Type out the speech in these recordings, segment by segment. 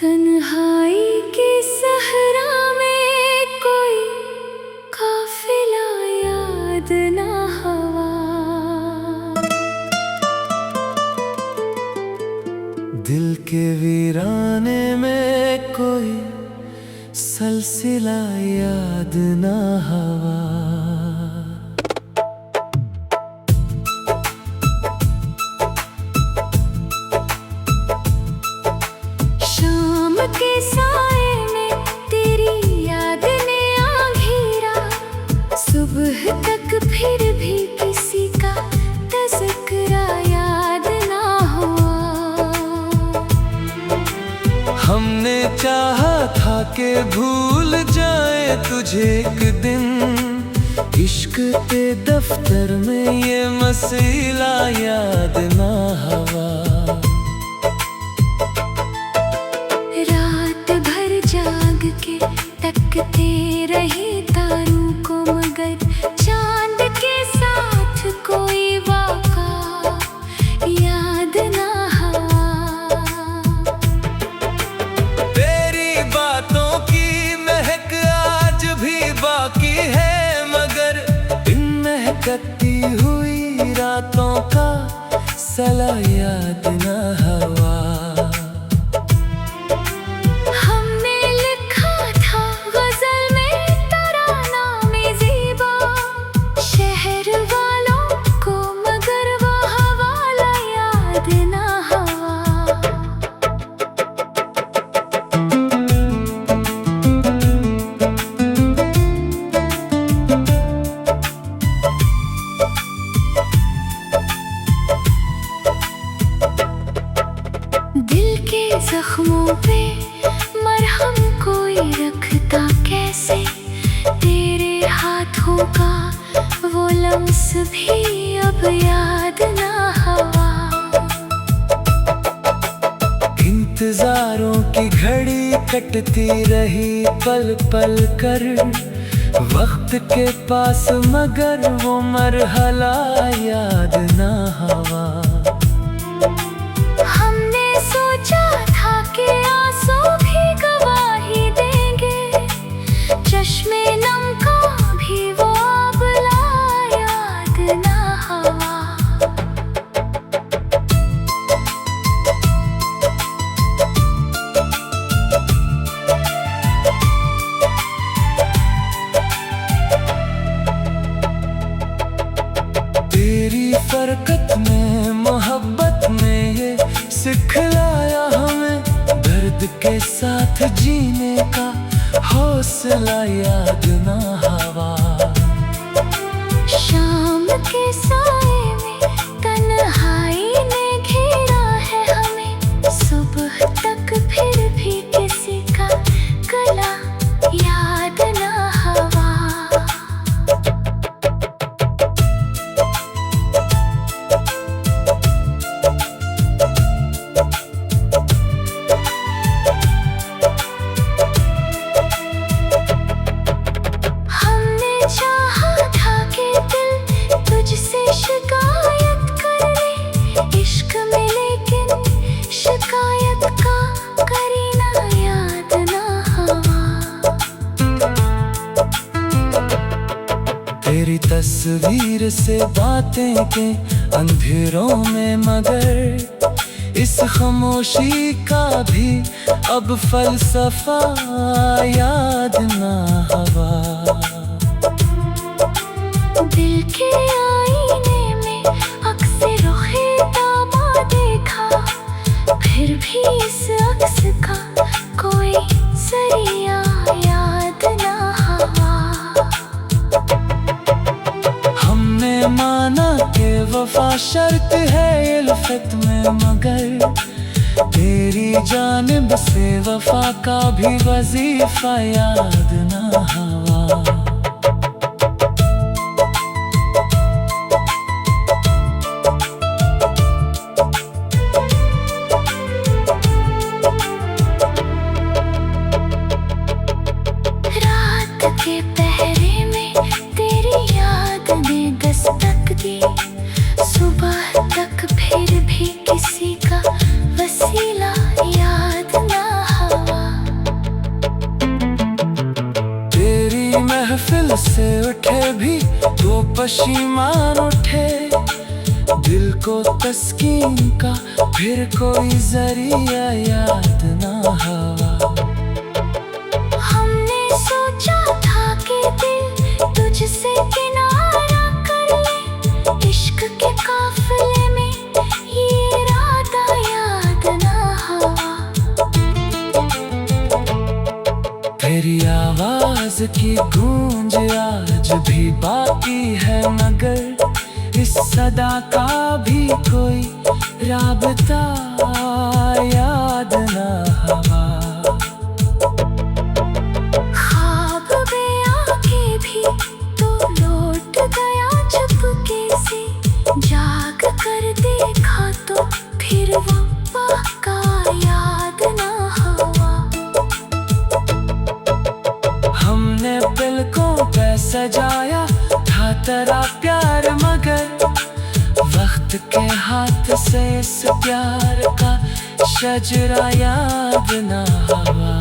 तन्हाई के सहरा में कोई काफिला याद ना हवा। दिल के वीराने में कोई सलसिला याद ना हवा। शाम के साए में तेरी याद ने आ घेरा, सुबह तक फिर भी किसी का तज़किरा याद ना हुआ। हमने चाहा था कि भूल जाए तुझे एक दिन, इश्क के दफ्तर में ये मसला याद ना हवा। रात भर जाग के तकते रहे तारों को, मगर चांद के साथ कोई वाक़ा याद ना हवा। तेरी बातों की महक आज भी बाकी है, मगर इन महकती हुई रातों का सला याद ना हवा। हमने लिखा था गजल में तराना में ज़ीबा, शहर वालों को मगर वो हवाला याद ना हवा। दिल के जख्मों पे मरहम कोई रखता कैसे, तेरे हाथों का वो लम्स भी अब याद ना हवा। इंतजारों की घड़ी कटती रही पल पल कर, वक्त के पास मगर वो मरहला याद ना हवा। हमने सोचा था कि आंसू भी गवाही देंगे, चश्मे नम का भी वो आबला याद ना हवा। तेरी फरकत में मोहब्बत में ये सिखलाया हमें, दर्द के साथ जीने का हौसला याद ना हवा। शाम के साए में तन्हाई ने घेरा है हमें, सुबह तक फिर भी किसी का गला याद ना हवा। हमने चाहा था कि दिल तुझसे शिकायत कर ले इश्क में, लेकिन शिकायत का करीना याद ना हवा। तेरी तस्वीर से बातें के अंधेरों में, मगर इस खामोशी का भी अब फलसफा याद ना हवा। दिल के आईने में अक्स रुखे तामा देखा, फिर भी इस अक्स का कोई जरिया याद ना हवा। हमने माना कि वफा शर्त है उल्फत में, मगर तेरी जानिब से वफा का भी वजीफा याद ना हवा। रात के पहरे में तेरी याद ने दस्तक दी, सुबह तक फिर भी किसी का वसीला याद ना हवा। पशीमान उठे, दिल को तस्कीन का फिर कोई जरिया याद ना हवा। हमने सोचा था कि दिल तुझसे किनारा कर ले, इश्क के काफिले में ये इरादा याद ना हवा। तेरी आवाज की गूंज आज भी बाकी है, मगर इस सदा का भी कोई राबता याद ना हवा। ख्वाब में आके भी तो लौट गया चुपके से, जाग कर देखा तो फिर वफा का याद ना हवा। हमने पलकों पे सजाया था तेरा प्यार, मगर वक्त के हाथ से इस प्यार का शजरा याद ना हवा।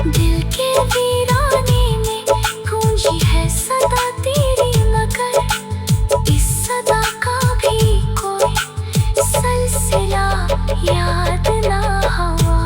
दिल के वीराने में गूंजी है सदा तेरी, मगर इस सदा का भी कोई सिलसिला याद ना हवा।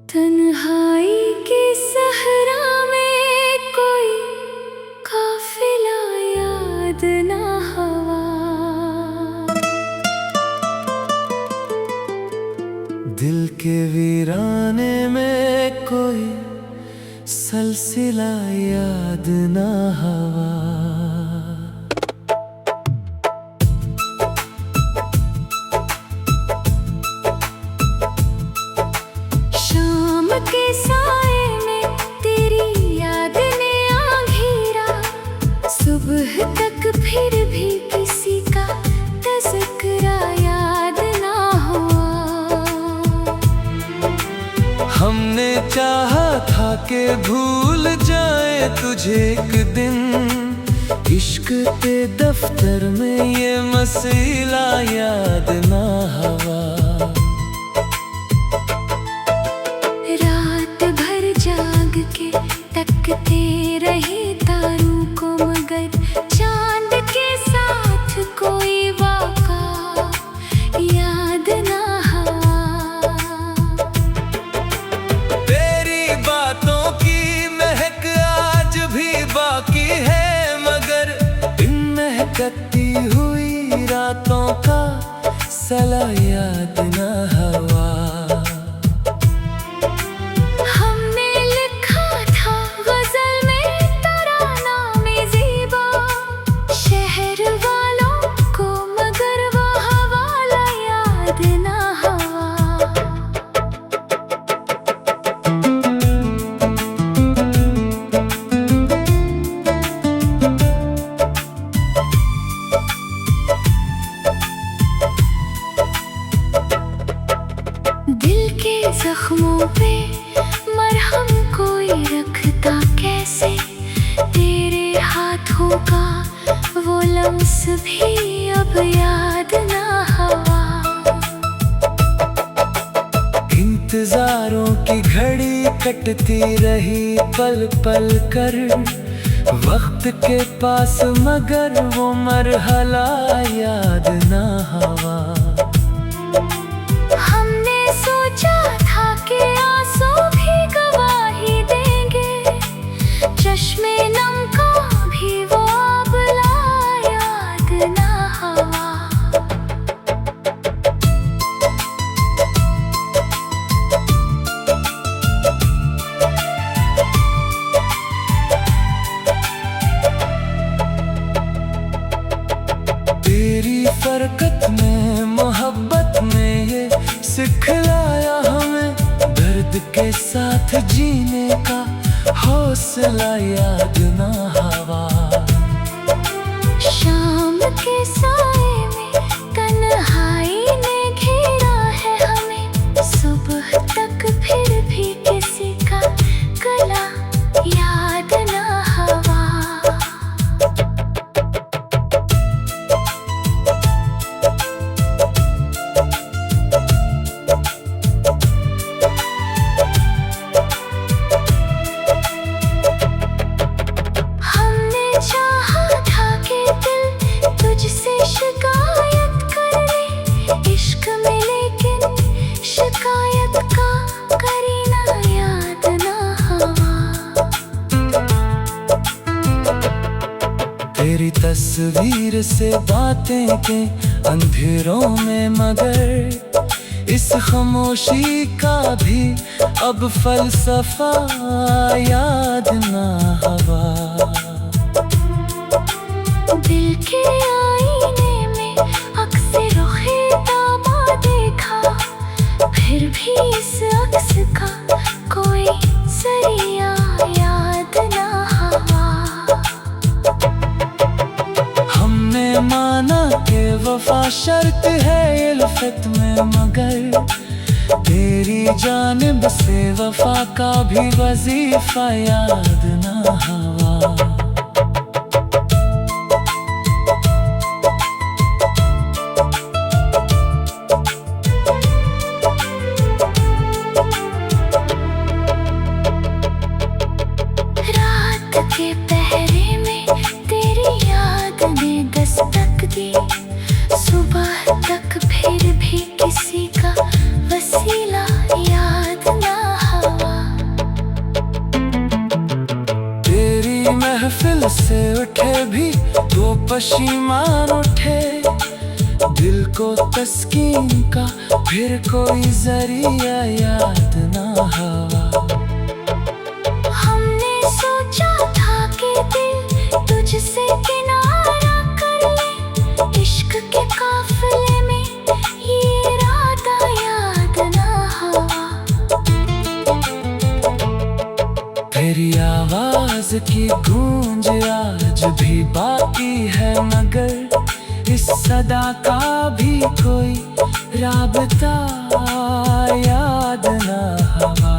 तन्हाई के सहरा में कोई काफिला याद ना हवा। दिल के वीराने में कोई सिलसिला याद ना हवा। शाम के साए में तेरी याद ने आघेरा, सुबह तक फिर भी किसी का तज़किरा याद ना हुआ। हमने चाहा था कि भूल जाए तुझे एक दिन, इश्क के दफ्तर में ये मसला याद ना हवा। रात भर जाग के तकते रहे तारों को, मगर चांद के साथ कोई वाक़ा याद ना हवा। तेरी बातों की महक आज भी बाकी है, मगर इन महकती हुई रातों का सला याद ना हवा। हमने लिखा था गजल में तराना में ज़ीबा, शहर वालों को, मगर वो हवाला याद ना हवा। दिल के जख्मों पे मरहम कोई रखता कैसे, तेरे हाथों का वो लम्स भी अब याद ना हवा। इंतजारों की घड़ी कटती रही पल पल कर, वक्त के पास मगर वो मरहला याद ना हवा। हमने सोचा था कि आंसू भी गवाही देंगे, चश्मे नम का भी वो आबला याद ना हवा। तेरी फरकत में मोहब्बत में ये सिखलाया हमें, दर्द के साथ जीने का हौसला याद ना हवा। शाम के साए में तस्वीर से बातें के अंधेरों में, मगर इस खामोशी का भी अब फलसफा याद ना हवा। दिल के आईने में अक्स रुख़-ए-ताबा देखा, फिर भी इस अक्स का कोई ज़रिया याद ना हवा। हमने माना कि वफा शर्त है उल्फत में, मगर तेरी जानिब से वफा का भी वजीफा याद ना हवा। रात के पहरे में तेरी याद ने दस्तक दी, सुबह तक फिर भी किसी का वसीला याद ना हवा। तेरी महफिल से उठे भी तो पशीमान उठे, दिल को तस्कीन का फिर कोई जरिया याद ना हवा। हमने सोचा था कि दिल तुझसे किनारा कर ले, इश्क के काफिले में ये राता याद ना हवा। तेरी आवाज की गूंज आज भी बाकी है, मगर इस सदा का भी कोई राबता याद ना हवा।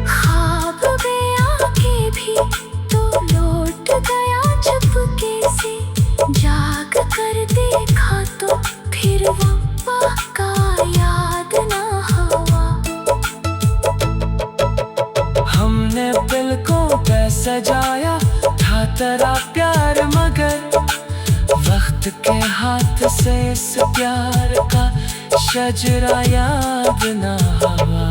ख्वाब में आके भी तो लौट गया चुपके से, जाग कर देखा तो फिर वो वाक़ा याद ना हवा। हमने पलकों पे सजाया था तेरा प्यार, मगर वक्त के हाथ से इस प्यार का शजरा याद ना हवा।